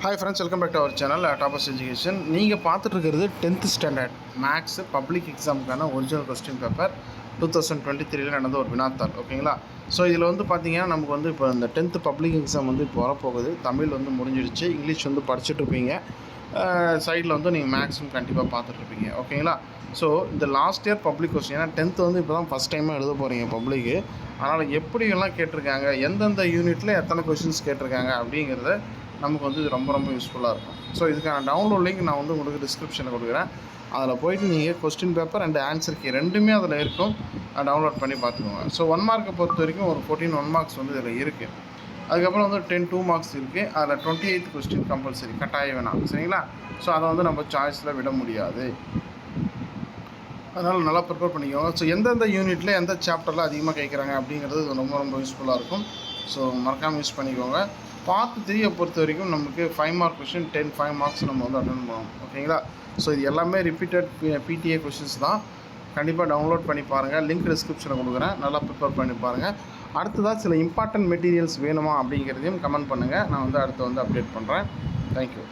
Hi friends, welcome back to our channel Toppers Education. நீங்கள் பார்த்துட்டு இருக்கிறது 10th ஸ்டாண்டர்ட் மேக்ஸ் பப்ளிக் எக்ஸாமுக்கான original question paper 2023 நடந்த ஒரு வினாத்தாள். ஓகேங்களா? ஸோ இதில் வந்து பார்த்தீங்கன்னா நமக்கு வந்து இப்போ இந்த 10th பப்ளிக் எக்ஸாம் வந்து இப்போ வரப்போகுது. தமிழ் வந்து முடிஞ்சிடுச்சு, இங்கிலீஷ் வந்து படிச்சுட்ருப்பீங்க, சைடில் வந்து நீங்கள் மேக்ஸும் கண்டிப்பாக பார்த்துட்ருப்பீங்க. ஓகேங்களா? ஸோ இந்த லாஸ்ட் இயர் பப்ளிக் கொஸ்டின், ஏன்னா 10th வந்து இப்போ தான் ஃபஸ்ட் டைமாக எழுத போகிறீங்க பப்ளிக்கு. அதனால் எப்படியெல்லாம் கேட்டிருக்காங்க, எந்தெந்த யூனிட்டில் எத்தனை கொஸ்டின்ஸ் கேட்டிருக்காங்க அப்படிங்கிறத நமக்கு வந்து இது ரொம்ப யூஸ்ஃபுல்லாக இருக்கும். ஸோ இதுக்கான டவுன்லோட் லிங்க் நான் வந்து உங்களுக்கு டிஸ்கிரிப்ஷனில் கொடுக்குறேன். அதில் போய்ட்டு நீங்கள் question paper and answer key ரெண்டுமே அதில் இருக்கும், டவுன்லோட் பண்ணி பார்த்துக்கோங்க. ஸோ 1 மார்க்கை பொறுத்த வரைக்கும் ஒரு 14 1 மார்க்ஸ் வந்து இதில் இருக்குது. அதுக்கப்புறம் வந்து 10 2 மார்க்ஸ் இருக்குது. அதில் 28th கொஸ்டின் கம்பல்சரி, கட்டாயம் வேணாம். சரிங்களா? ஸோ அதை வந்து நம்ம சாய்ஸில் விட முடியாது. அதனால் நல்லா ப்ரிப்பேர் பண்ணிக்கோங்க. ஸோ எந்தெந்த யூனிட்டில் எந்த சாப்டரில் அதிகமாக கேட்குறாங்க அப்படிங்கிறது ரொம்ப யூஸ்ஃபுல்லாக இருக்கும். ஸோ மறக்காமல் யூஸ் பண்ணிக்கோங்க. பார்ட் 3 பொறுத்த வரைக்கும் நமக்கு 5 மார்க் கொஸ்டின் 5 மார்க்ஸ் நம்ம வந்து அட்டென்ட் பண்ணணும். ஓகேங்களா? ஸோ இது எல்லாமே ரிப்பீட்டட் பிடிஏ கொஸ்டின்ஸ் தான். கண்டிப்பாக டவுன்லோட் பண்ணி பாருங்கள், லிங்க் டிஸ்கிரிப்ஷனில் கொடுக்குறேன், நல்லா ப்ரிப்பேர் பண்ணி பாருங்கள். அடுத்ததாக சில இம்பார்ட்டன்ட் மெட்டீரியல்ஸ் வேணுமா அப்படிங்கிறதையும் கமெண்ட் பண்ணுங்கள், நான் வந்து அடுத்து வந்து அப்டேட் பண்ணுறேன். தேங்க்யூ.